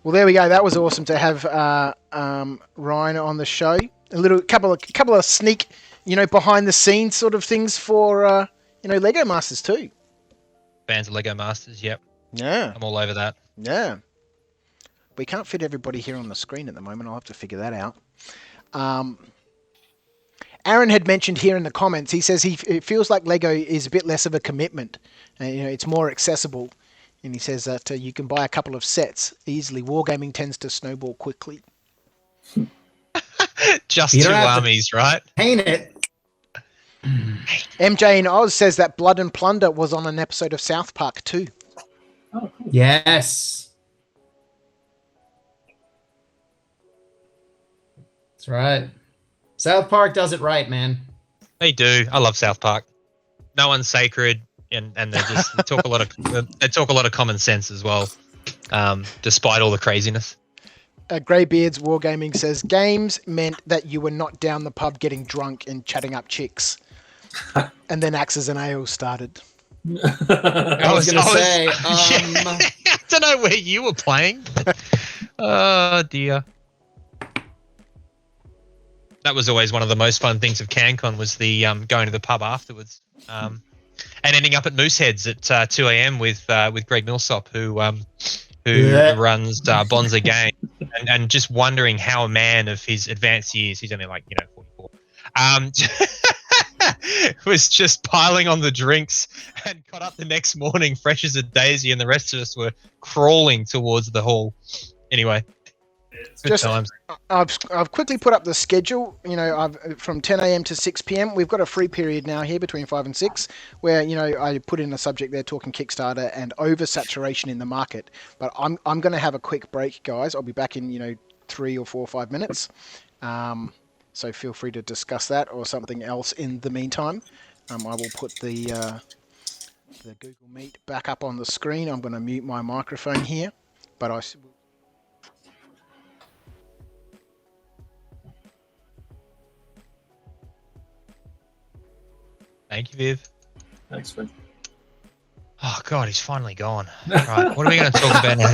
Well, there we go. That was awesome to have Ryan on the show. A couple of sneak, behind the scenes sort of things for Lego Masters too. Fans of Lego Masters, yep. Yeah. I'm all over that. Yeah. We can't fit everybody here on the screen at the moment. I'll have to figure that out. Aaron had mentioned here in the comments, he says it feels like Lego is a bit less of a commitment. It's more accessible. And he says that you can buy a couple of sets easily. Wargaming tends to snowball quickly. Just two armies, right? Paint it. MJ in Oz says that Blood and Plunder was on an episode of South Park too. Oh, cool. Yes. That's right. South Park does it right, man. They do. I love South Park. No one's sacred, and they just they talk a lot of common sense as well, despite all the craziness. Greybeards Wargaming says games meant that you were not down the pub getting drunk and chatting up chicks, and then Axes and Ale started. I was going to say, I don't know where you were playing. Oh dear. That was always one of the most fun things of CanCon was the going to the pub afterwards, and ending up at Mooseheads at 2 a.m. with Greg Millsop, who runs Bonza Game, and just wondering how a man of his advanced years, he's only 44, was just piling on the drinks and got up the next morning fresh as a daisy, and the rest of us were crawling towards the hall. Anyway. Just, I've quickly put up the schedule. From 10 a.m. to 6 p.m. We've got a free period now here between 5 and 6, where I put in a subject there talking Kickstarter and oversaturation in the market. But I'm going to have a quick break, guys. I'll be back in 3 or 4 or 5 minutes. So feel free to discuss that or something else in the meantime. I will put the Google Meet back up on the screen. I'm going to mute my microphone here, but I. Thank you, Viv. Thanks, Viv. Oh, God, he's finally gone. Right, what are we going to talk about now?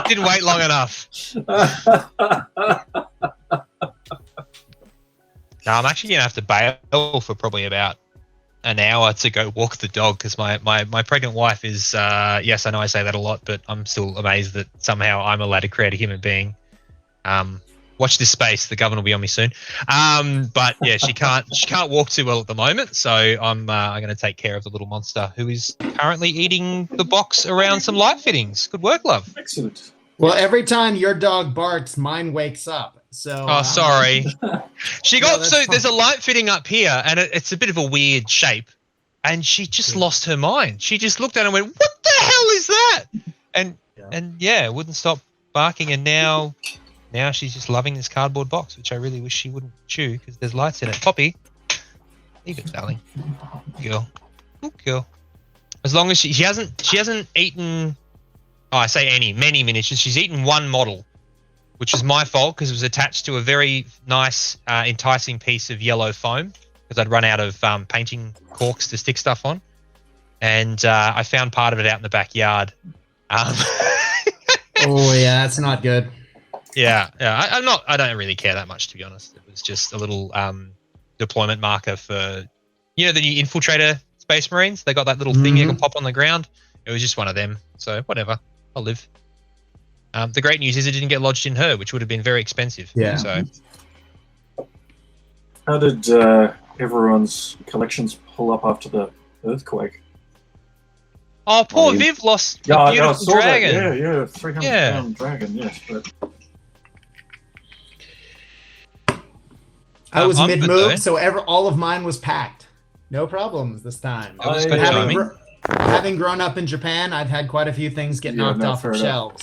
Didn't wait long enough. No, I'm actually going to have to bail for probably about an hour to go walk the dog because my pregnant wife is, yes, I know I say that a lot, but I'm still amazed that somehow I'm allowed to create a human being. Watch this space. The governor will be on me soon. But yeah, she can't walk too well at the moment. So I'm going to take care of the little monster who is currently eating the box around some light fittings. Good work, love. Excellent. Well, every time your dog barks, mine wakes up. So. Oh, sorry. She got fine. There's a light fitting up here, and it's a bit of a weird shape, and she just lost her mind. She just looked at it and went, "What the hell is that?" And wouldn't stop barking, and now she's just loving this cardboard box, which I really wish she wouldn't chew because there's lights in it. Poppy, leave it, darling. Good girl. Good girl. As long as she hasn't eaten. Oh, I say many miniatures. She's eaten one model, which was my fault because it was attached to a very nice, enticing piece of yellow foam because I'd run out of painting corks to stick stuff on, and I found part of it out in the backyard. Oh yeah, that's not good. Yeah. I don't really care that much, to be honest. It was just a little deployment marker for, the new Infiltrator Space Marines. They got that little thing you can pop on the ground. It was just one of them. So whatever, I'll live. The great news is it didn't get lodged in her, which would have been very expensive. Yeah. So. How did everyone's collections pull up after the earthquake? Oh, poor Viv lost a beautiful dragon. That. Yeah, 300-pound dragon, yes. But... I was mid-move, so all of mine was packed. No problems this time. Having grown up in Japan, I've had quite a few things get knocked off of shelves.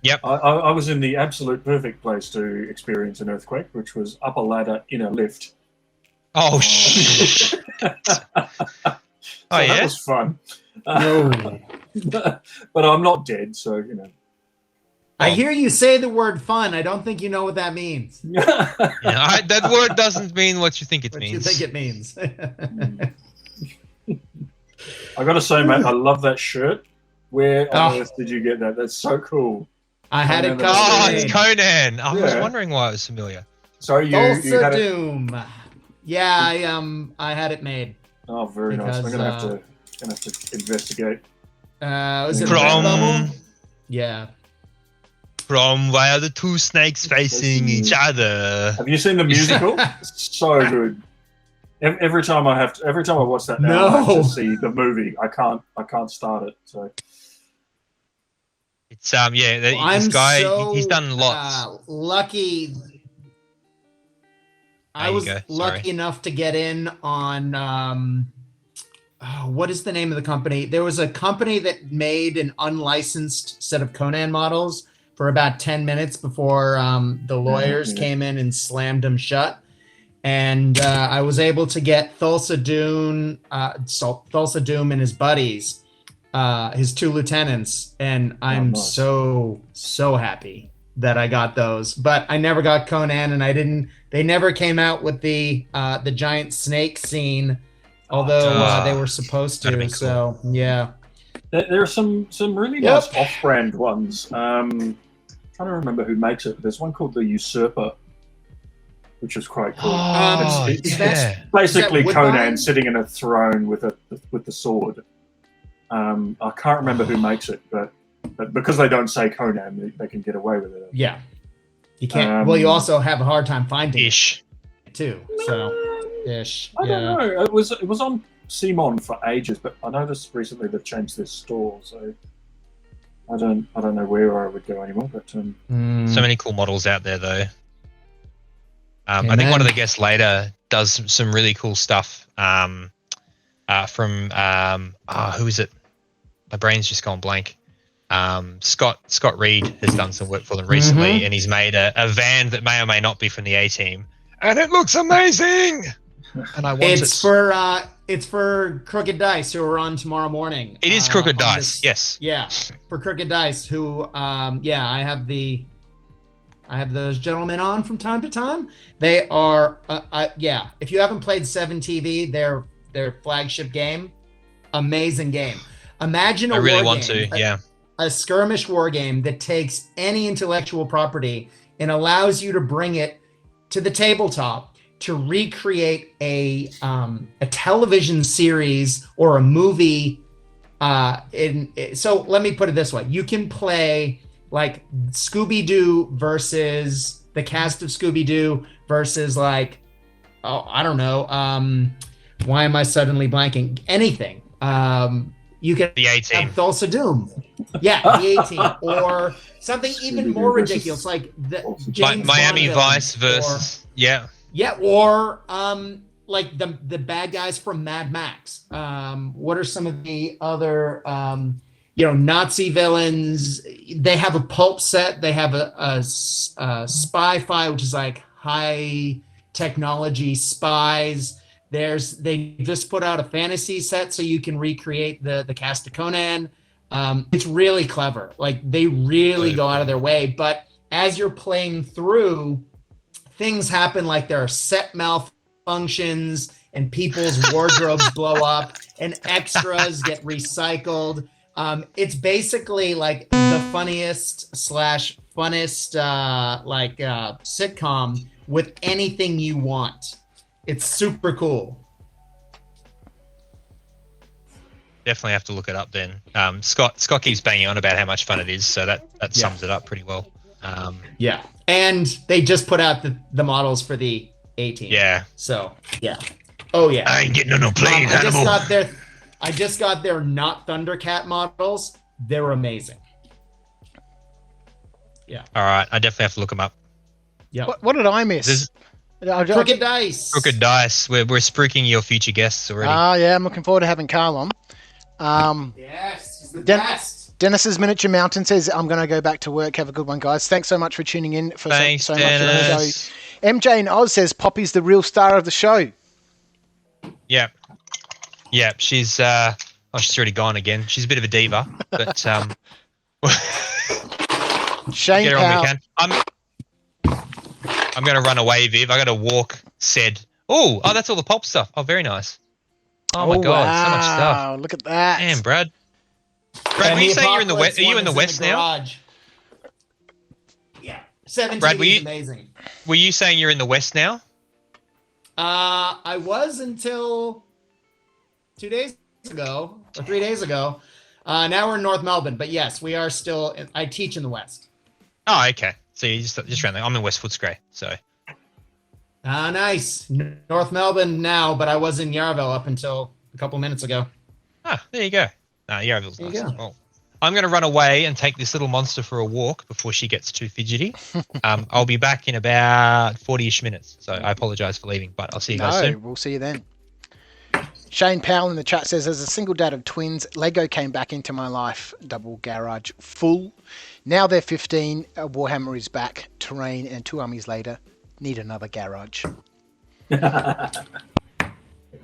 Yep. I was in the absolute perfect place to experience an earthquake, which was up a ladder in a lift. Oh, shit. That was fun. But I'm not dead, so, I hear you say the word fun. I don't think you know what that means. That word doesn't mean what you think it means. What you think it means. I got to say, mate, I love that shirt. Where on earth did you get that? That's so cool. I had it custom. Oh, it's Conan. I was wondering why it was familiar. Sorry, you had Doom. Yeah, I had it made. Oh, very nice. I'm gonna have to investigate. Was it Redbubble? Yeah. From why are the two snakes facing each other? Have you seen the musical? So good. Every time I watch that now, I have to see the movie. I can't start it. So it's this guy he's done lots. Lucky. I was lucky enough to get in on what is the name of the company? There was a company that made an unlicensed set of Conan models for about 10 minutes before the lawyers came in and slammed them shut. And I was able to get Thulsa Doom and his buddies, his two lieutenants, and I'm so happy that I got those. But I never got Conan, and they never came out with the giant snake scene, although they were supposed to. Cool. So yeah, there are some really nice off-brand ones. Trying to remember who makes it. There's one called the Usurper, which is quite cool. It's basically Conan sitting in a throne with the sword. I can't remember who makes it, but because they don't say Conan, they can get away with it. Yeah, you can't. Well, you also have a hard time finding it too. So ish. I don't know. It was on Simon for ages, but I noticed recently they've changed their store, so I don't know where I would go anymore. But so many cool models out there, though. I think one of the guests later does some really cool stuff from who is it? My brain's just gone blank. Scott Reed has done some work for them recently, and he's made a van that may or may not be from the A Team, and it looks amazing. And I want it's for Crooked Dice, who are on tomorrow morning. It is Crooked Dice, yes. Yeah, for Crooked Dice, who I have those gentlemen on from time to time. They are, if you haven't played 7TV, their flagship game, amazing game. Imagine a skirmish war game that takes any intellectual property and allows you to bring it to the tabletop to recreate a television series or a movie. So let me put it this way: you can play like Scooby-Doo versus the cast of Scooby-Doo versus I don't know. Why am I suddenly blanking? Anything. You can the A-Team. Have Thulsa Doom. Yeah, the A-Team. Or something even more ridiculous, like the James Miami Bond Vice versus Yeah, or like the bad guys from Mad Max. What are some of the other Nazi villains? They have a pulp set. They have a spy-fi, which is like high technology spies. They just put out a fantasy set so you can recreate the cast of Conan. It's really clever. Like they really go out of their way. But as you're playing through, things happen, like there are set malfunctions and people's wardrobes blow up and extras get recycled. It's basically like the funniest / funnest sitcom with anything you want. It's super cool. Definitely have to look it up then. Scott keeps banging on about how much fun it is, so that sums it up pretty well. Yeah, and they just put out the models for the A-Team. Yeah. So yeah. Oh yeah. I ain't getting on no plane. I just got their not Thundercat models. They're amazing. Yeah. All right, I definitely have to look them up. Yeah. What did I miss? Crooked Dice. Crooked Dice. We're spruiking your future guests already. Yeah, I'm looking forward to having Carl on. Yes, he's the best. Dennis's Miniature Mountain says, I'm going to go back to work. Have a good one, guys. Thanks so much for tuning in for Thanks, so much of the Dennis. show. MJ in Oz says, Poppy's the real star of the show. Yeah. She's she's already gone again. She's a bit of a diva, but Shane get her on Powell. we can. I'm going to run away, Viv. I got to walk. Said, oh, that's all the pulp stuff. Oh, very nice. Oh my God, so much stuff. Wow, look at that. Damn, Brad. Brad, were you saying you're in the west? Are you in the west now? Yeah, 7 Brad, TVs, amazing. Were you saying you're in the west now? I was until 2 days ago or 3 days ago. Now we're in North Melbourne, but yes, we are still. I teach in the west. Oh, okay. So you just around there. I'm in West Footscray, so. Nice. North Melbourne now, but I was in Yarraville up until a couple minutes ago. Ah, there you go. Yarraville's nice. Well, I'm going to run away and take this little monster for a walk before she gets too fidgety. I'll be back in about 40-ish minutes, so I apologise for leaving, but I'll see you guys soon. We'll see you then. Shane Powell in the chat says, as a single dad of twins, Lego came back into my life. Double garage full. Now they're 15. Warhammer is back. Terrain, and 2 armies later, need another garage.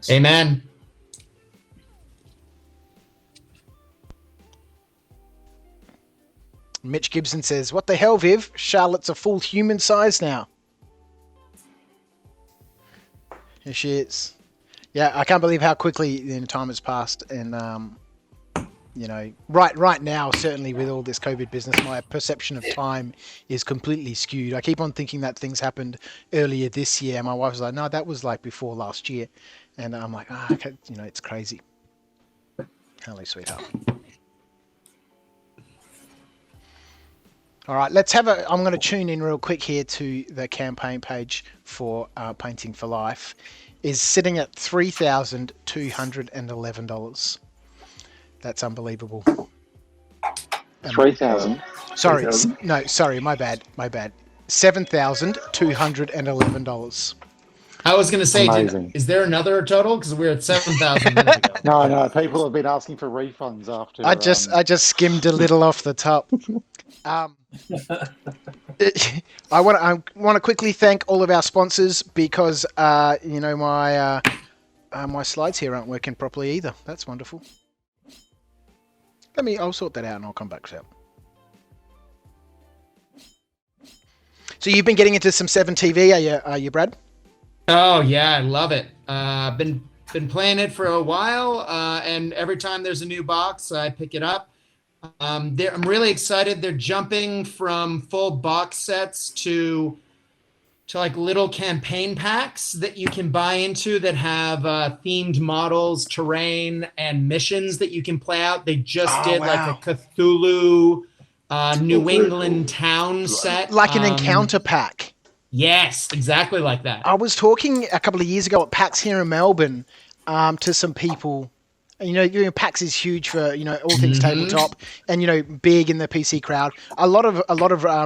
Amen. Mitch Gibson says, what the hell, Viv? Charlotte's a full human size now. Here she is. Yeah, I can't believe how quickly time has passed. And, right now, certainly with all this COVID business, my perception of time is completely skewed. I keep on thinking that things happened earlier this year. My wife was like, no, that was like before last year. And I'm like, okay, it's crazy. Hello, sweetheart. All right, I'm going to tune in real quick here to the campaign page for Painting for Life. Is sitting at $3,211. That's unbelievable. 3,000. Sorry, sorry, my bad. $7,211. I was going to say, is there another total? Because we're at 7,000 minutes ago. No, people have been asking for refunds after. I just skimmed a little off the top. I want to quickly thank all of our sponsors because my slides here aren't working properly either. That's wonderful. I'll sort that out and I'll come back to it. So you've been getting into some 7 TV, are you, Brad? Oh yeah, I love it. Been playing it for a while, and every time there's a new box, I pick it up. I'm really excited. They're jumping from full box sets to like little campaign packs that you can buy into that have themed models, terrain, and missions that you can play out. They just did like a Cthulhu New England town set. Like an encounter pack. Yes, exactly like that. I was talking a couple of years ago at PAX here in Melbourne to some people. PAX is huge for all things tabletop, and big in the PC crowd. A lot of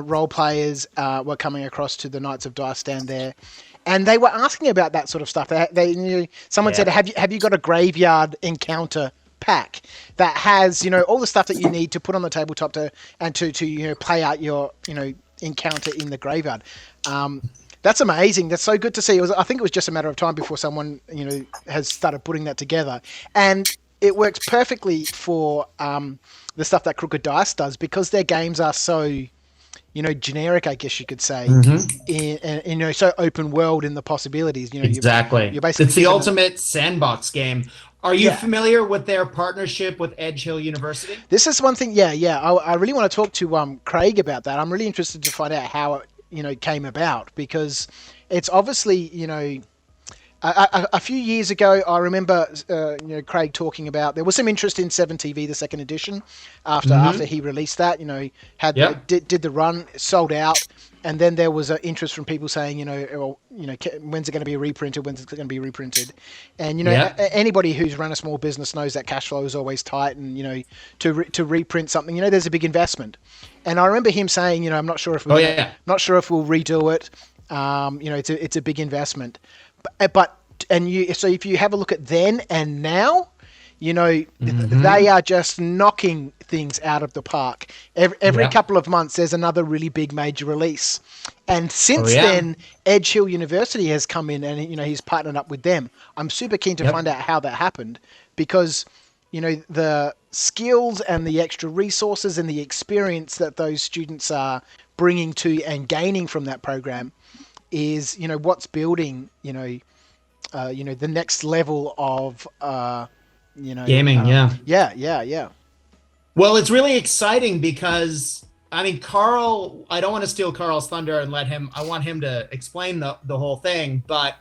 role players were coming across to the Knights of Dice stand there, and they were asking about that sort of stuff. Someone said, "Have you got a graveyard encounter pack that has all the stuff that you need to put on the tabletop to play out your encounter in the graveyard?" That's amazing. That's so good to see. I think it was just a matter of time before someone, has started putting that together. And it works perfectly for the stuff that Crooked Dice does because their games are so, generic, I guess you could say, and so open world in the possibilities. Exactly. You're basically it's the ultimate sandbox game. Are you familiar with their partnership with Edge Hill University? This is one thing. Yeah. I really want to talk to Craig about that. I'm really interested to find out how it, came about because it's obviously, a few years ago, I remember, Craig talking about there was some interest in 7TV, the second edition, after he released that. Did the run, sold out, and then there was an interest from people saying, when's it going to be reprinted? When's it going to be reprinted? And anybody who's run a small business knows that cash flow is always tight, and to reprint something, there's a big investment. And I remember him saying, I'm not sure if we'll redo it. It's a big investment. So if you have a look at then and now, they are just knocking things out of the park. Every couple of months, there's another really big major release. And since then, Edge Hill University has come in and, he's partnered up with them. I'm super keen to find out how that happened because, the skills and the extra resources and the experience that those students are bringing to and gaining from that program is, what's building, the next level of gaming. Yeah. Well, it's really exciting because I mean, Carl. I don't want to steal Carl's thunder and I want him to explain the whole thing, but.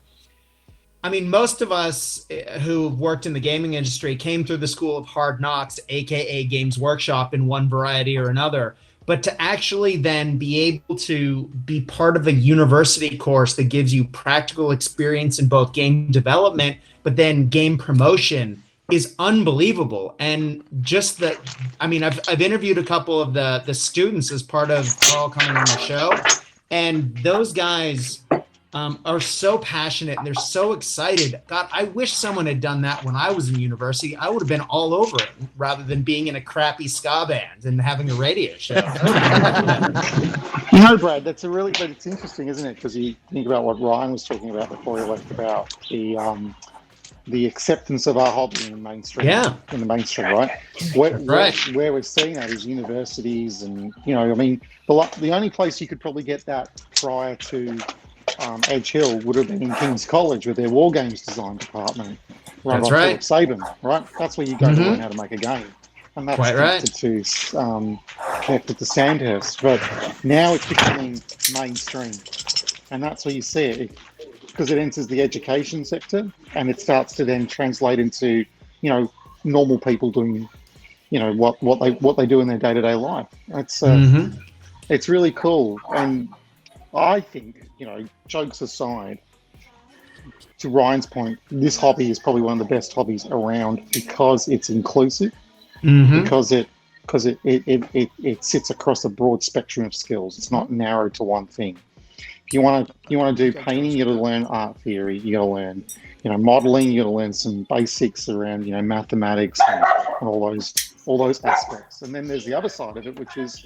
I mean, most of us who worked in the gaming industry came through the school of hard knocks, aka Games Workshop, in one variety or another. But to actually then be able to be part of a university course that gives you practical experience in both game development, but then game promotion is unbelievable. And just that, I mean, I've interviewed a couple of the students as part of Carl coming on the show, and those guys are so passionate and they're so excited. God, I wish someone had done that when I was in university. I would have been all over it rather than being in a crappy ska band and having a radio show. Brad, but it's interesting, isn't it? Because you think about what Ryan was talking about before he left about the acceptance of our hobby in the mainstream. Yeah. In the mainstream, right? Where we're seeing that is universities, and I mean, the only place you could probably get that prior to Edge Hill would have been in King's College with their war games design department, run by Philip Saban, right? That's where you go to learn how to make a game, and that's connected to Sandhurst. But now it's becoming mainstream, and that's where you see it because it enters the education sector, and it starts to then translate into normal people doing what they do in their day-to-day life. That's it's really cool, and I think, jokes aside, to Ryan's point, this hobby is probably one of the best hobbies around because it's inclusive, because it sits across a broad spectrum of skills. It's not narrowed to one thing. If you want to do painting, you got to learn art theory. You got to learn, modeling. You got to learn some basics around, mathematics and all those aspects. And then there's the other side of it, which is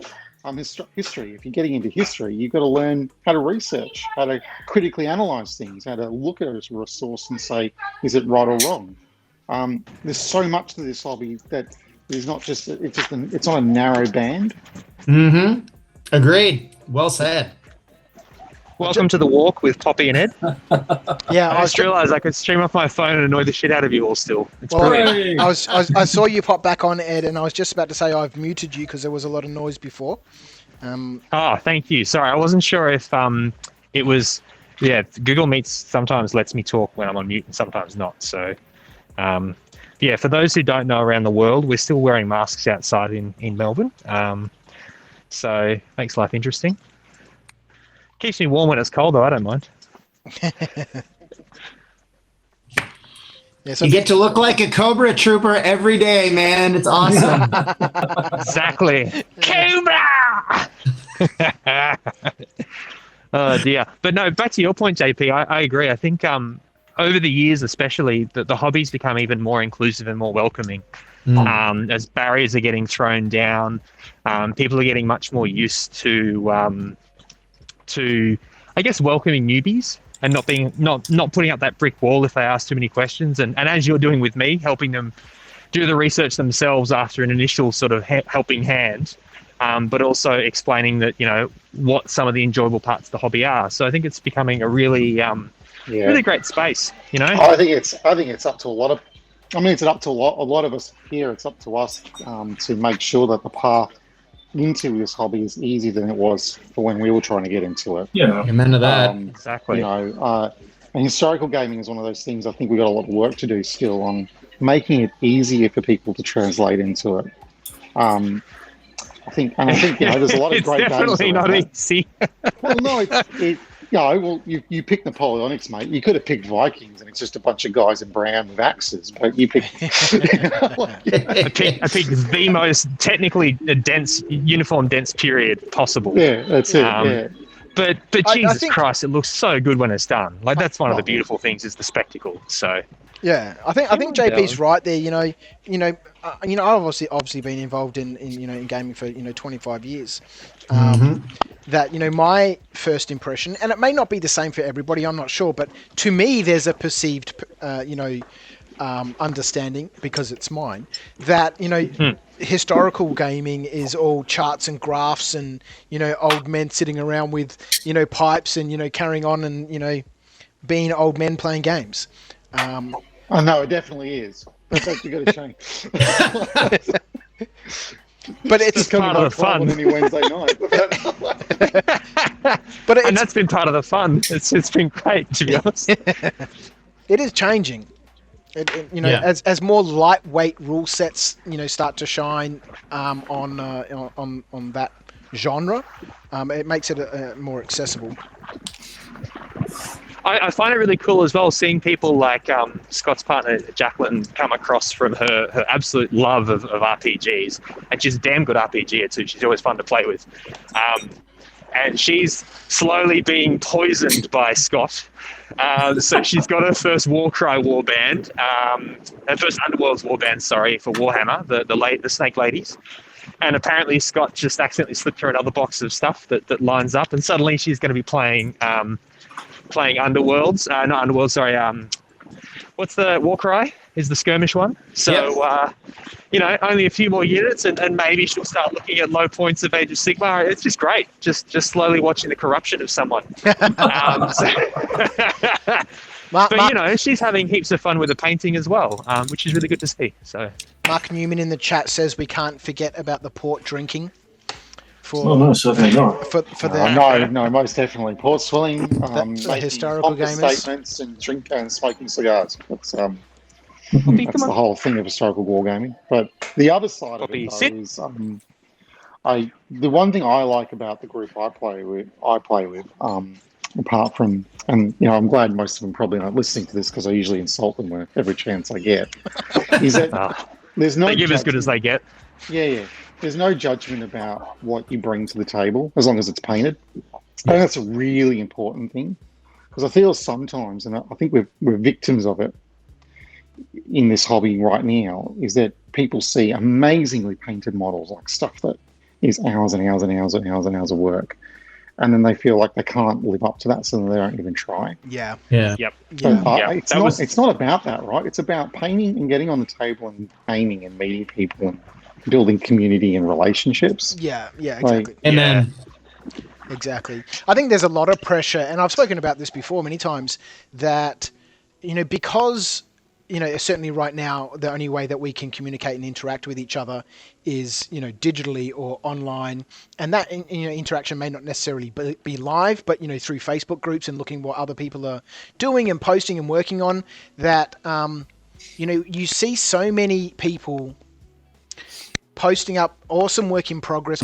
history. If you're getting into history, you've got to learn how to research, how to critically analyze things, how to look at a resource and say, is it right or wrong? There's so much to this hobby that is not just it's not a narrow band. Agreed. Well said. Welcome to the walk with Poppy and Ed. Yeah, I just realised I could stream off my phone and annoy the shit out of you all still. It's brilliant. I saw you pop back on, Ed, and I was just about to say I've muted you because there was a lot of noise before. Thank you. Sorry, I wasn't sure if it was... Yeah, Google Meets sometimes lets me talk when I'm on mute and sometimes not. So, for those who don't know around the world, we're still wearing masks outside in Melbourne. So, makes life interesting. Keeps me warm when it's cold, though. I don't mind. You get to look like a Cobra trooper every day, man. It's awesome. Exactly. Cobra! Oh, dear. But no, back to your point, JP, I agree. I think over the years, especially, the hobby's become even more inclusive and more welcoming. As barriers are getting thrown down, people are getting much more used to I guess welcoming newbies and not putting up that brick wall if they ask too many questions, and as you're doing with me, helping them do the research themselves after an initial sort of helping hand, but also explaining that what some of the enjoyable parts of the hobby are. So I think it's becoming a really really great space. I think it's up to a lot of. I mean, it's up to a lot of us here. It's up to us to make sure that the path into this hobby is easier than it was for when we were trying to get into it. Yeah, amen to that. Exactly. And historical gaming is one of those things. I think we've got a lot of work to do still on making it easier for people to translate into it. I think there's a lot of great games. It's definitely not easy. Well, no, you picked Napoleonics, mate. You could have picked Vikings, and it's just a bunch of guys in brown with axes. But you picked. I picked the most technically uniform dense period possible. Yeah, that's it. But Jesus Christ, it looks so good when it's done. Like that's one of the beautiful things is the spectacle. So. Yeah, I think JP's right there. I've obviously been involved in gaming for 25 years. That my first impression, and it may not be the same for everybody, I'm not sure, but to me there's a perceived understanding, because it's mine, that historical gaming is all charts and graphs and old men sitting around with pipes and carrying on and being old men playing games. Oh no, it definitely is. But that's got to change. But it's part of the fun. On any Wednesday night. But And that's been part of the fun. It's been great, to be honest. It is changing. As more lightweight rule sets, start to shine on that genre, it makes it more accessible. I find it really cool as well seeing people like Scott's partner Jacqueline come across from her absolute love of RPGs, and she's a damn good RPG too. She's always fun to play with, and she's slowly being poisoned by Scott. So she's got her first Warcry warband, her first Underworlds warband, for Warhammer, the Snake Ladies. And apparently Scott just accidentally slipped her another box of stuff that lines up, and suddenly she's going to be playing Underworlds. Not Underworlds, sorry. What's the Warcry? Is the skirmish one. So, only a few more units, and maybe she'll start looking at low points of Age of Sigmar. It's just great. Just slowly watching the corruption of someone. But she's having heaps of fun with the painting as well, which is really good to see. So Mark Newman in the chat says we can't forget about the port drinking. No, certainly not. For the no, most definitely port swilling, the historical gamers, statements, and smoking cigars. That's the whole thing of historical wargaming. But the other side of it though, is the one thing I like about the group I play with, apart from, and I'm glad most of them probably aren't listening to this because I usually insult them every chance I get, is that there's no. They give as good as they get. Yeah. There's no judgment about what you bring to the table as long as it's painted. I think that's a really important thing because I feel sometimes, and I think we're victims of it in this hobby right now, is that people see amazingly painted models, like stuff that is hours and hours and hours and hours and hours of work, and then they feel like they can't live up to that, so they don't even try. Yeah. It's not about that, right? It's about painting and getting on the table and aiming and meeting people and building community and relationships. Yeah, exactly. Exactly. I think there's a lot of pressure, and I've spoken about this before many times, that, because, certainly right now, the only way that we can communicate and interact with each other is, digitally or online. And that, interaction may not necessarily be live, but, through Facebook groups and looking what other people are doing and posting and working on, that, you see so many people posting up awesome work in progress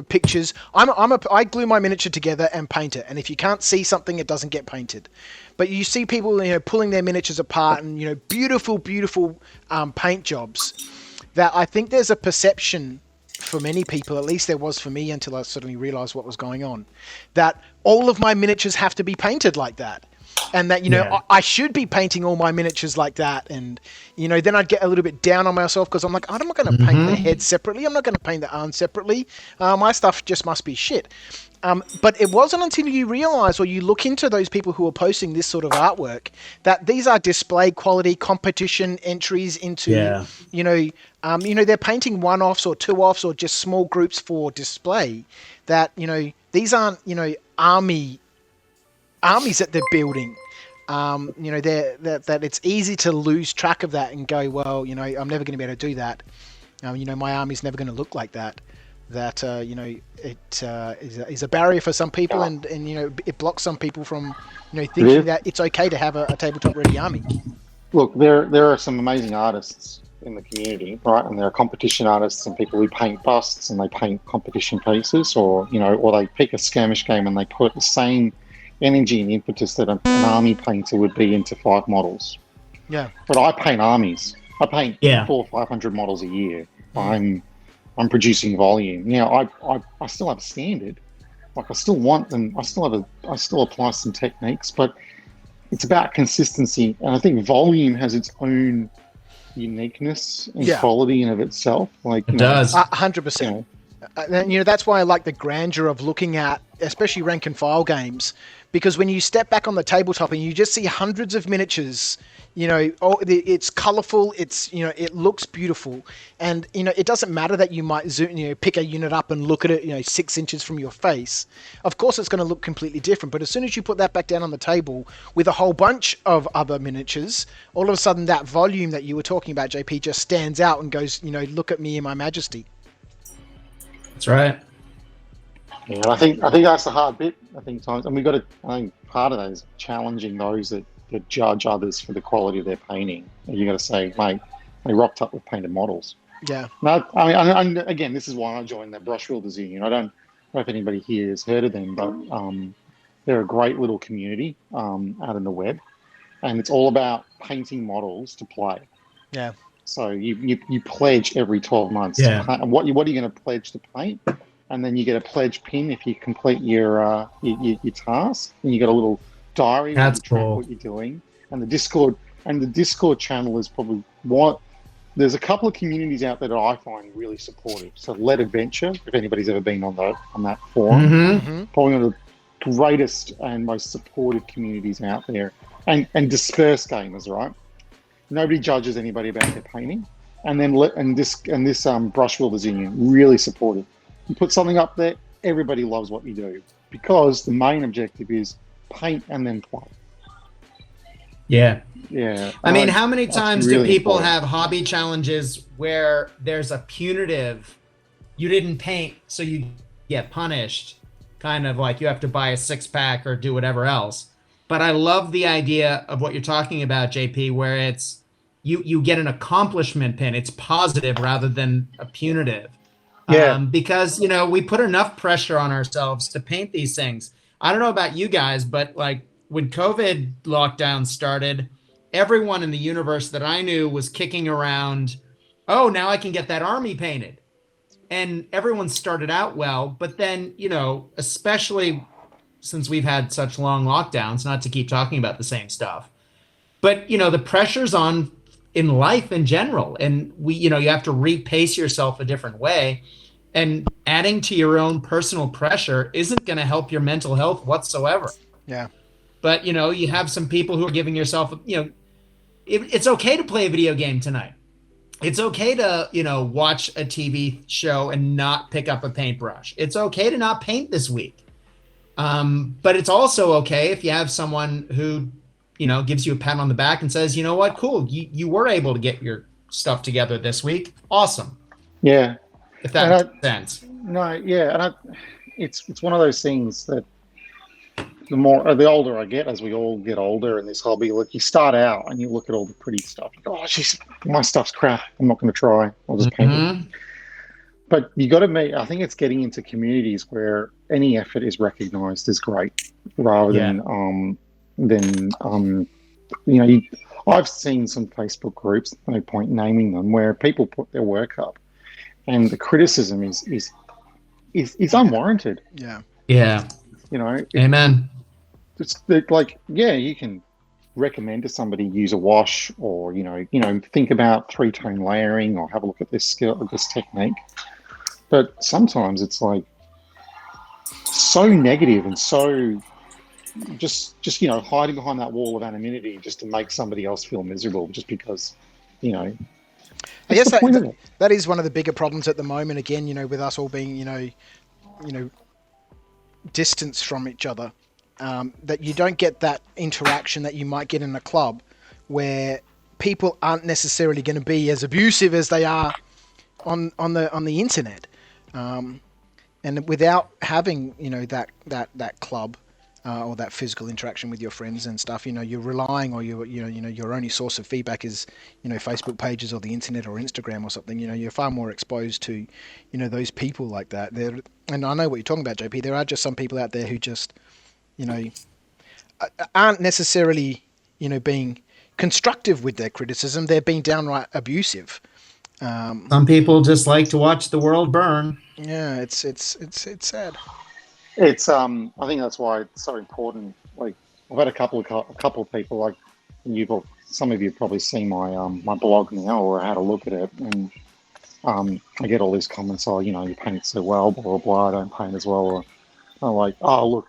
pictures. I glue my miniature together and paint it, and if you can't see something, it doesn't get painted. But you see people, pulling their miniatures apart and beautiful paint jobs. That I think there's a perception for many people, at least there was for me until I suddenly realized what was going on, that all of my miniatures have to be painted like that. And that, I should be painting all my miniatures like that. And, then I'd get a little bit down on myself because I'm like, I'm not going to paint the head separately. I'm not going to paint the arms separately. My stuff just must be shit. But it wasn't until you realize or you look into those people who are posting this sort of artwork that these are display quality competition entries into, they're painting one-offs or two-offs or just small groups for display. That, these aren't, armies that they're building. That it's easy to lose track of that and go, well, I'm never going to be able to do that. My army's never going to look like that. That it is a barrier for some people, and it blocks some people from thinking that it's okay to have a tabletop ready army. Look, there are some amazing artists in the community, right? And there are competition artists and people who paint busts and they paint competition pieces, or they pick a skirmish game and they put the same energy and impetus that an army painter would be into 5 models. Yeah. But I paint armies. I paint 400 or 500 models a year. I'm producing volume. I still have a standard. Like I still want them. I still apply some techniques, but it's about consistency. And I think volume has its own uniqueness and quality in of itself. Like it does 100%. And that's why I like the grandeur of looking at especially rank and file games, because when you step back on the tabletop and you just see hundreds of miniatures, it's colorful, it looks beautiful, and it doesn't matter that you might zoom, pick a unit up and look at it 6 inches from your face. Of course it's going to look completely different, but as soon as you put that back down on the table with a whole bunch of other miniatures, all of a sudden that volume that you were talking about, JP, just stands out and goes, look at me in my majesty. That's right. Yeah, I think that's the hard bit. I think part of that is challenging those that judge others for the quality of their painting. You got to say, mate, they rocked up with painted models. Yeah. No, I mean, again, this is why I joined the Brush Builders Union. I don't know if anybody here has heard of them, but they're a great little community out on the web, and it's all about painting models to play. Yeah. So you pledge every 12 months. Yeah. To paint. What are you going to pledge to paint? And then you get a pledge pin if you complete your task. And you get a little diary where you track what you're doing. And the Discord channel is probably what. There's a couple of communities out there that I find really supportive. So Let Adventure, if anybody's ever been on that forum, probably one of the greatest and most supportive communities out there. And Disperse Gamers, right? Nobody judges anybody about their painting. And then this Brush Builders Union, really supportive. You put something up there, everybody loves what you do because the main objective is paint and then play. Yeah. Yeah. I mean, how many times do people have hobby challenges where there's a punitive, you didn't paint, so you get punished, kind of like you have to buy a 6-pack or do whatever else. But I love the idea of what you're talking about, JP, where it's you get an accomplishment pin. It's positive rather than a punitive. Yeah. Because, we put enough pressure on ourselves to paint these things. I don't know about you guys, but like when COVID lockdown started, everyone in the universe that I knew was kicking around, oh, now I can get that army painted. And everyone started out well, but then, especially since we've had such long lockdowns, not to keep talking about the same stuff, but, the pressure's on in life in general. And you have to repace yourself a different way, and adding to your own personal pressure isn't going to help your mental health whatsoever. Yeah. But, you have some people who are giving yourself, it's okay to play a video game tonight. It's okay to, watch a TV show and not pick up a paintbrush. It's okay to not paint this week. But it's also okay if you have someone who, gives you a pat on the back and says, you know what, cool, you were able to get your stuff together this week. Awesome. Yeah. If that makes sense. No, yeah. And it's one of those things that the older I get, as we all get older in this hobby, look, you start out and you look at all the pretty stuff. You go, oh, jeez, my stuff's crap. I'm not going to try. I'll just paint it. But you got to I think it's getting into communities where any effort is recognized as great rather than I've seen some Facebook groups, no point naming them, where people put their work up and the criticism is unwarranted. Yeah. Yeah. Amen. It's like, yeah, you can recommend to somebody use a wash or, think about 3-tone layering or have a look at this technique. But sometimes it's like so negative and so just hiding behind that wall of anonymity just to make somebody else feel miserable just because, I guess that is one of the bigger problems at the moment, again, with us all being, distance from each other, that you don't get that interaction that you might get in a club where people aren't necessarily going to be as abusive as they are on the internet, and without having that club or that physical interaction with your friends and stuff, you're relying, or your only source of feedback is Facebook pages or the internet or Instagram or something. You're far more exposed to those people like that. And I know what you're talking about, JP. There are just some people out there who just aren't necessarily being constructive with their criticism. They're being downright abusive. Some people just like to watch the world burn. Yeah, it's sad. It's I think that's why it's so important. Like, I've had a couple of people, like some of you probably seen my my blog now, or had a look at it, and I get all these comments. Oh, you paint so well, blah blah blah. I don't paint as well. I'm like, oh look,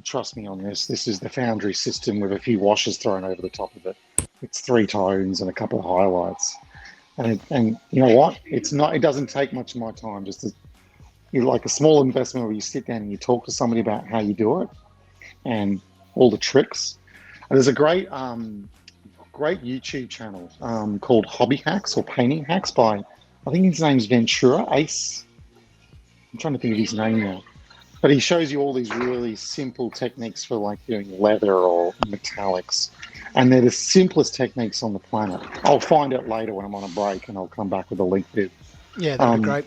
trust me on this. This is the Foundry system with a few washes thrown over the top of it. It's 3 tones and a couple of highlights. And you know what? It's not. It doesn't take much of my time. You're like a small investment where you sit down and you talk to somebody about how you do it and all the tricks. And there's a great YouTube channel called Hobby Hacks or Painting Hacks by, I think his name's Ventura Ace. I'm trying to think of his name now. But he shows you all these really simple techniques for like doing leather or metallics. And they're the simplest techniques on the planet. I'll find it later when I'm on a break and I'll come back with a link to it. Yeah, that'd be great.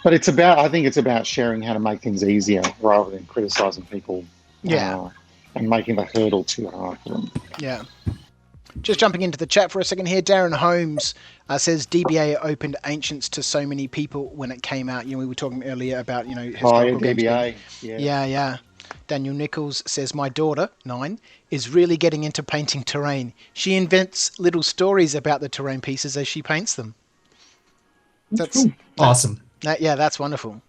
But I think it's about sharing how to make things easier rather than criticizing people. Yeah. And making the hurdle too hard for them. Yeah. Just jumping into the chat for a second here, Darren Holmes says DBA opened Ancients to so many people when it came out. We were talking earlier about, historical games. DBA. Yeah. Daniel Nichols says, my daughter, 9, is really getting into painting terrain. She invents little stories about the terrain pieces as she paints them. That's awesome. That's wonderful.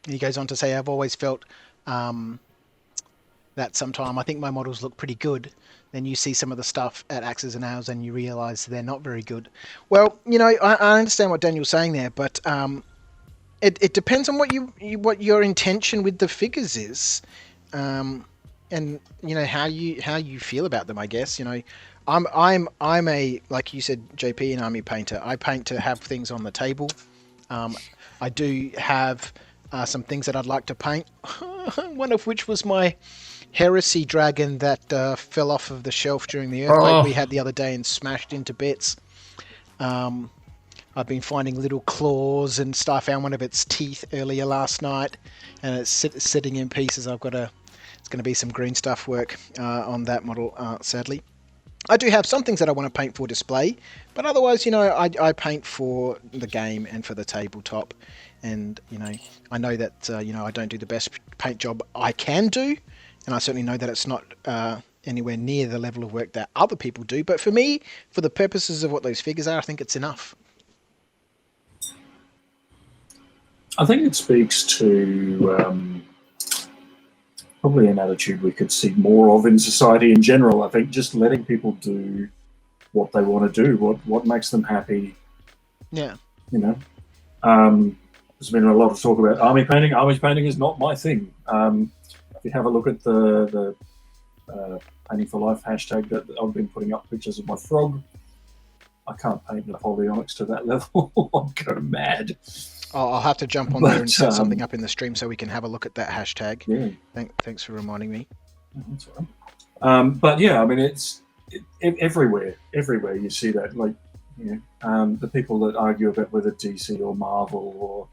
He goes on to say, I've always felt that sometime I think my models look pretty good. Then you see some of the stuff at Axes and Nails and you realise they're not very good. Well, I understand what Daniel's saying there, but it depends on what your intention with the figures is, and how you feel about them. I guess I'm a, like you said, JP, an army painter. I paint to have things on the table. I do have some things that I'd like to paint. One of which was my Heresy dragon that fell off of the shelf during the earthquake we had the other day and smashed into bits. I've been finding little claws and stuff. I found one of its teeth earlier last night, and it's sitting in pieces. It's going to be some green stuff work on that model, sadly. I do have some things that I want to paint for display, but otherwise, I paint for the game and for the tabletop. And, I know that, I don't do the best paint job I can do, and I certainly know that it's not anywhere near the level of work that other people do. But for me, for the purposes of what those figures are, I think it's enough. I think it speaks to probably an attitude we could see more of in society in general. I think just letting people do what they want to do, what makes them happy. Yeah. There's been a lot of talk about army painting. Army painting is not my thing. If you have a look at the Painting for Life hashtag that I've been putting up pictures of my frog, I can't paint Napoleonics to that level. I'll go mad. I'll have to jump on there and set something up in the stream so we can have a look at that hashtag. Yeah. Thanks for reminding me. That's all right. But yeah, I mean, it's everywhere. Everywhere you see that. Like, the people that argue about whether DC or Marvel or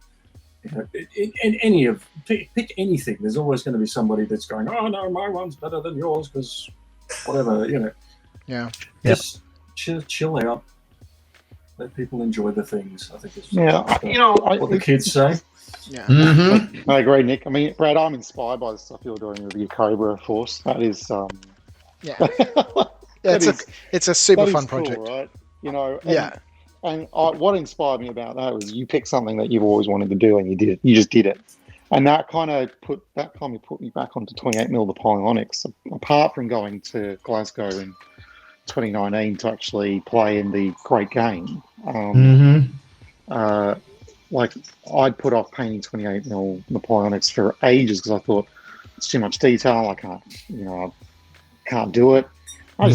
pick anything. There's always going to be somebody that's going, oh no, my one's better than yours because whatever, Yeah. Just chill out. Let people enjoy the things. I think it's what the kids say. Yeah. Mm-hmm. I agree, Nick. I mean, Brad, I'm inspired by the stuff you're doing with your Cobra Force. That is, it's a super fun cool, project, right? And what inspired me about that was you picked something that you've always wanted to do, and you did it. You just did it, and that kind of put me back onto 28mm the Polyonics. Apart from going to Glasgow in 2019 to actually play in the Great Game, like I'd put off painting 28mm Napoleonics for ages because I thought it's too much detail. I can't do it. I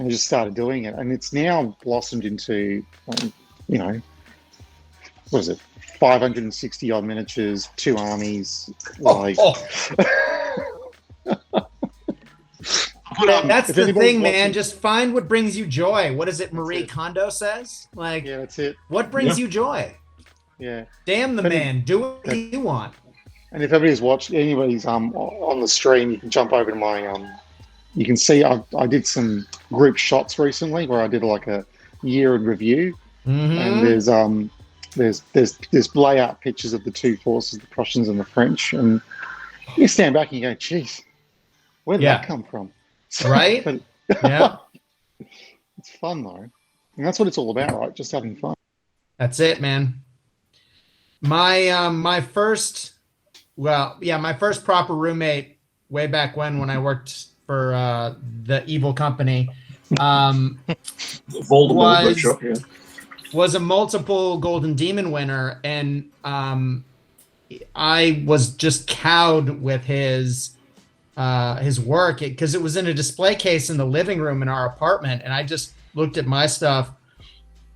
just started doing it, and it's now blossomed into, what is it, 560 odd miniatures, 2 armies. That's the thing, man. Just find what brings you joy. What is it Marie Kondo says? Like, yeah, that's it. What brings you joy? Yeah. Damn the man. Do what you want. And if anybody's on the stream, you can jump over to my you can see I did some group shots recently where I did like a year in review, and there's layout pictures of the two forces, the Prussians and the French, and you stand back and you go, geez, where did that come from? Right? Yeah. It's fun though, and that's what it's all about, right? Just having fun. That's it, man. My first Well, yeah, my first proper roommate way back when I worked for the evil company was a multiple Golden Demon winner, and I was just cowed with his work because it was in a display case in the living room in our apartment, and I just looked at my stuff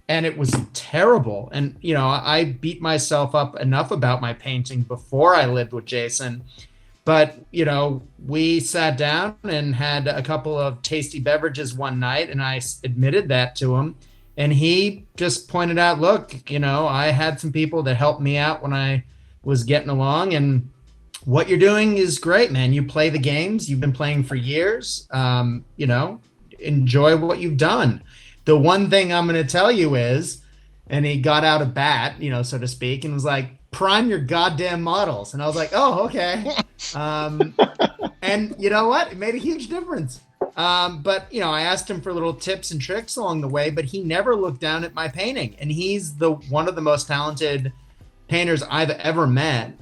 and it was terrible. And I beat myself up enough about my painting before I lived with Jason, but we sat down and had a couple of tasty beverages one night, and I admitted that to him, and he just pointed out, look, I had some people that helped me out when I was getting along, and what you're doing is great, man. You play the games. You've been playing for years. Enjoy what you've done. The one thing I'm going to tell you is, and he got out a bat, so to speak, and was like, prime your goddamn models. And I was like, oh, okay. And you know what? It made a huge difference. But I asked him for little tips and tricks along the way, but he never looked down at my painting. And he's one of the most talented painters I've ever met.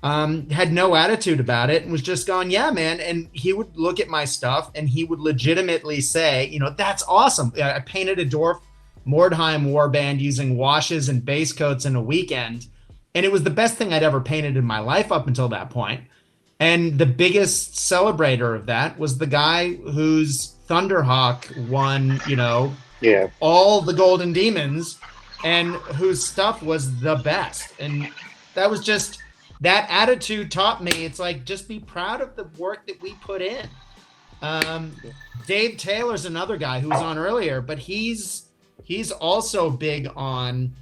Had no attitude about it and was just going, yeah, man. And he would look at my stuff and he would legitimately say, that's awesome. I painted a dwarf Mordheim warband using washes and base coats in a weekend. And it was the best thing I'd ever painted in my life up until that point. And the biggest celebrator of that was the guy whose Thunderhawk won, all the Golden Demons, and whose stuff was the best. And that was just... that attitude taught me, it's like, just be proud of the work that we put in. Dave Taylor's another guy who was on earlier, but he's also big on,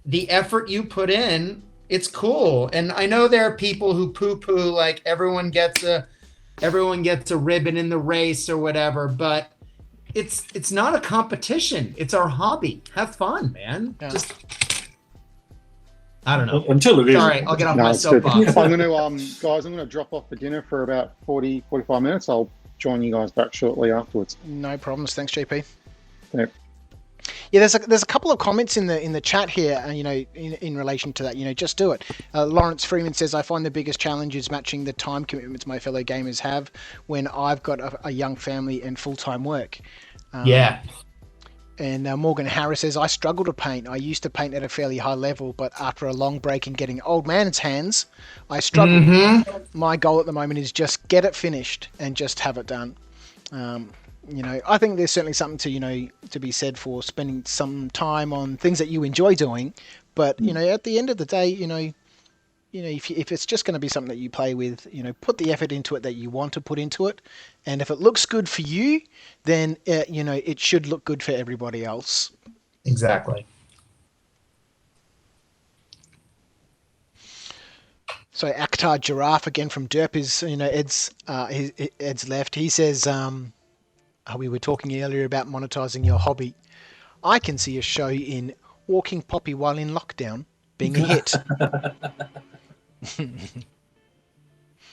the effort you put in. It's cool. And I know there are people who poo-poo, like everyone gets a ribbon in the race or whatever, but it's not a competition. It's our hobby. Have fun, man. Yeah. Just... I don't know. Until it is. Sorry, I'll get off my soapbox. I'm going to, guys, I'm going to drop off for dinner for about 45 minutes. I'll join you guys back shortly afterwards. No problems. Thanks, JP. Yeah. Yeah, there's a couple of comments in the chat here, in relation to that. Just do it. Lawrence Freeman says, I find the biggest challenge is matching the time commitments my fellow gamers have when I've got a young family and full-time work. Yeah. And Morgan Harris says, I struggle to paint. I used to paint at a fairly high level, but after a long break and getting old man's hands, I struggle. Mm-hmm. My goal at the moment is just get it finished and just have it done. I think there's certainly something to be said for spending some time on things that you enjoy doing. But, at the end of the day, if it's just going to be something that you play with, put the effort into it that you want to put into it. And if it looks good for you, then, it should look good for everybody else. Exactly. So Akhtar Giraffe again from Derp is, Ed's left. He says, we were talking earlier about monetizing your hobby. I can see a show in Walking Poppy while in lockdown being a hit.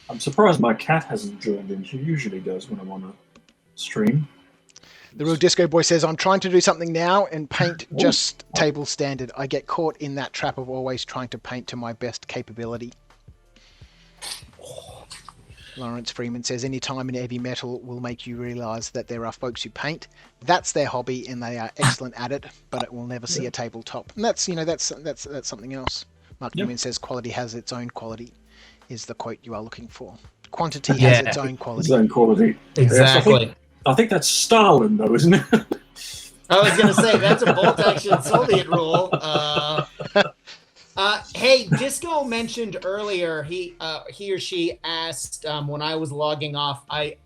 I'm surprised my cat hasn't joined in. She usually does when I'm on a stream. The Real Disco Boy says, I'm trying to do something now and paint just table standard. I get caught in that trap of always trying to paint to my best capability. Lawrence Freeman says, any time in heavy metal will make you realize that there are folks who paint. That's their hobby and they are excellent at it, but it will never see a tabletop. And that's something else. Mark Newman says, quality has its own quality is the quote you are looking for. Quantity has its own quality. Its own quality. Exactly. Yes, I think that's Stalin, though, isn't it? I was going to say, that's a bolt-action Soviet rule. Hey, Disco mentioned earlier, he or she asked when I was logging off, I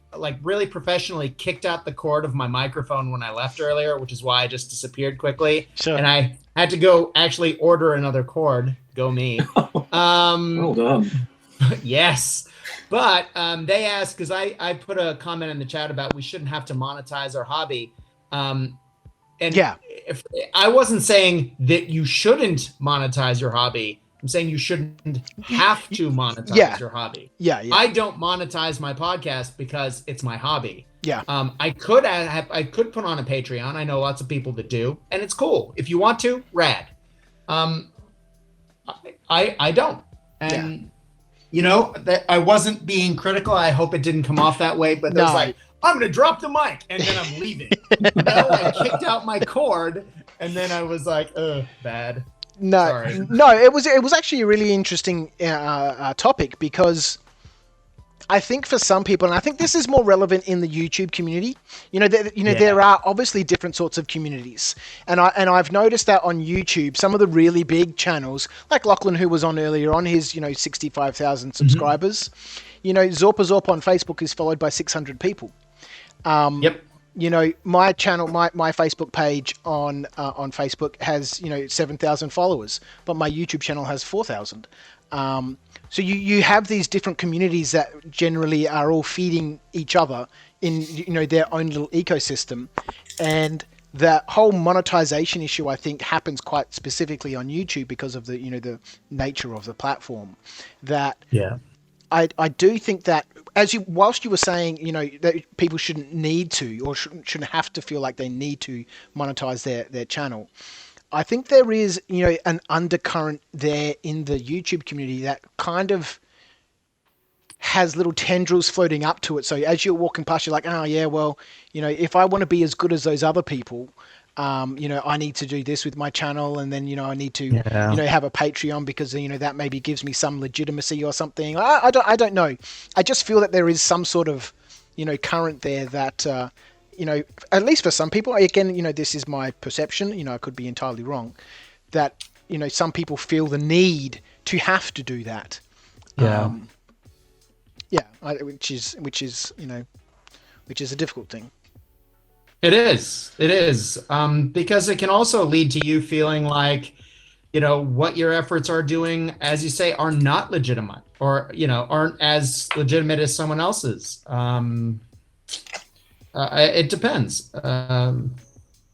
really professionally kicked out the cord of my microphone when I left earlier, which is why I just disappeared quickly. Sure. And I had to go actually order another cord. Go me. Well done. Yes. But they asked, because I put a comment in the chat about we shouldn't have to monetize our hobby. And yeah, if I wasn't saying that you shouldn't monetize your hobby. I'm saying you shouldn't have to monetize your hobby. Yeah. I don't monetize my podcast because it's my hobby. Yeah. I could put on a Patreon. I know lots of people that do, and it's cool. If you want to, rad. I don't. And that I wasn't being critical. I hope it didn't come off that way, but there was like, I'm going to drop the mic and then I'm leaving. I kicked out my cord and then I was like, bad. No, Sorry. no, it was actually a really interesting topic, because I think for some people, and I think this is more relevant in the YouTube community, there are obviously different sorts of communities, and I've noticed that on YouTube, some of the really big channels, like Lachlan, who was on earlier on, his 65,000 subscribers, Zorpa on Facebook is followed by 600 people. Yep. My channel, my Facebook page on Facebook has 7,000 followers, but my YouTube channel has 4,000. So you have these different communities that generally are all feeding each other in their own little ecosystem, and the whole monetization issue, I think, happens quite specifically on YouTube because of the the nature of the platform. That I do think that whilst you were saying that people shouldn't need to or shouldn't have to feel like they need to monetize their channel, I think there is, an undercurrent there in the YouTube community that kind of has little tendrils floating up to it. So as you're walking past, you're like, oh yeah, well, if I want to be as good as those other people, I need to do this with my channel, and then I need to have a Patreon because that maybe gives me some legitimacy or something. I don't know. I just feel that there is some sort of current there that at least for some people, again, this is my perception, I could be entirely wrong, that, some people feel the need to have to do that. Which is a difficult thing. It is, because it can also lead to you feeling like, what your efforts are doing, as you say, are not legitimate or, aren't as legitimate as someone else's. It depends.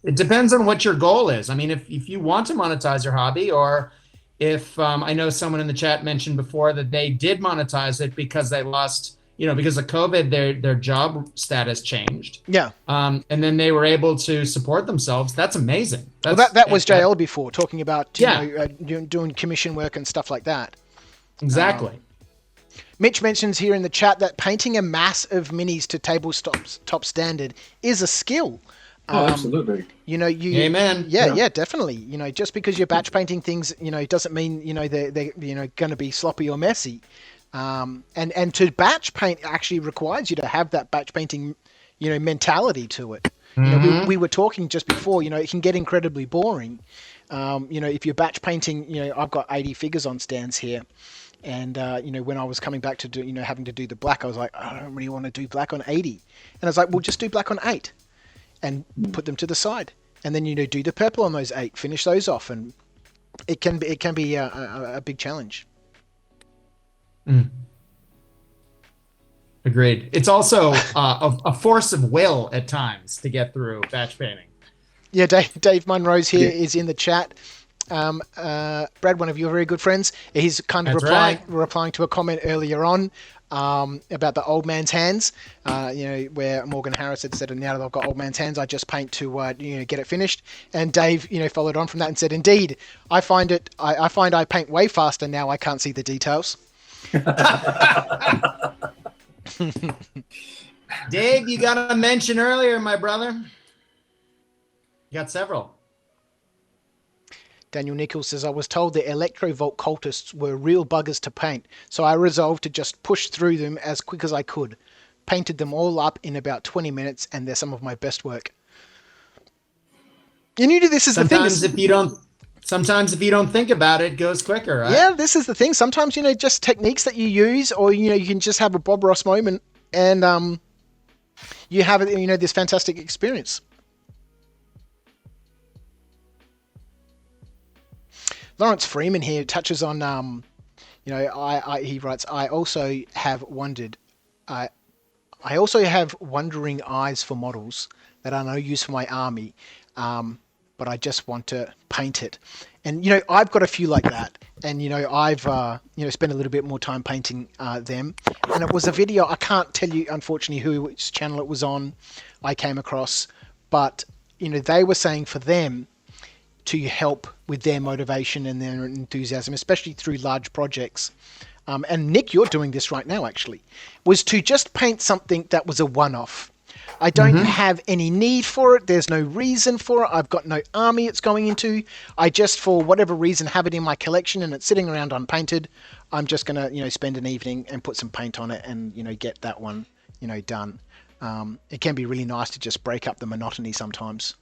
It depends on what your goal is. I mean, if you want to monetize your hobby, or if I know someone in the chat mentioned before that they did monetize it because they lost, because of COVID, their job status changed. Yeah. And then they were able to support themselves. That's amazing. Well, that was JL before, talking about doing commission work and stuff like that. Exactly. Mitch mentions here in the chat that painting a mass of minis to tabletop standard is a skill. Absolutely. Amen. Yeah, definitely. Just because you're batch painting things, doesn't mean they're going to be sloppy or messy. And to batch paint actually requires you to have that batch painting, mentality to it. We were talking just before. It can get incredibly boring. If you're batch painting, I've got 80 figures on stands here. And, when I was coming back to do, having to do the black, I was like, I don't really want to do black on 80. And I was like, well, just do black on 8 and put them to the side. And then, do the purple on those 8, finish those off. And it can be a big challenge. Agreed. It's also a force of will at times to get through batch painting. Yeah, Dave Munrose here is in the chat. Brad, one of your very good friends, he's kind of replying to a comment earlier on about the old man's hands, where Morgan Harris had said, now that I've got old man's hands, I just paint to get it finished. And Dave followed on from that and said, indeed, I find I paint way faster now. I can't see the details. Dave, you got a mention earlier, my brother. You got several. Daniel Nichols says, I was told the Electrovolt cultists were real buggers to paint, so I resolved to just push through them as quick as I could. Painted them all up in about 20 minutes, and they're some of my best work. And this is the thing. Sometimes if you don't think about it, it goes quicker, right? Yeah, this is the thing. Sometimes, just techniques that you use, or, you can just have a Bob Ross moment, and you have, this fantastic experience. Lawrence Freeman here touches on, he writes, I also have wondering eyes for models that are no use for my army, but I just want to paint it. And, I've got a few like that. And, I've, spent a little bit more time painting them. And it was a video, I can't tell you, unfortunately, which channel it was on, I came across. But, they were saying for them to help with their motivation and their enthusiasm, especially through large projects, and Nick, you're doing this right now actually, was to just paint something that was a one-off. I don't have any need for it. There's no reason for it. I've got no army it's going into. I just, for whatever reason, have it in my collection and it's sitting around unpainted. I'm just going to, spend an evening and put some paint on it and, get that one, done. It can be really nice to just break up the monotony sometimes.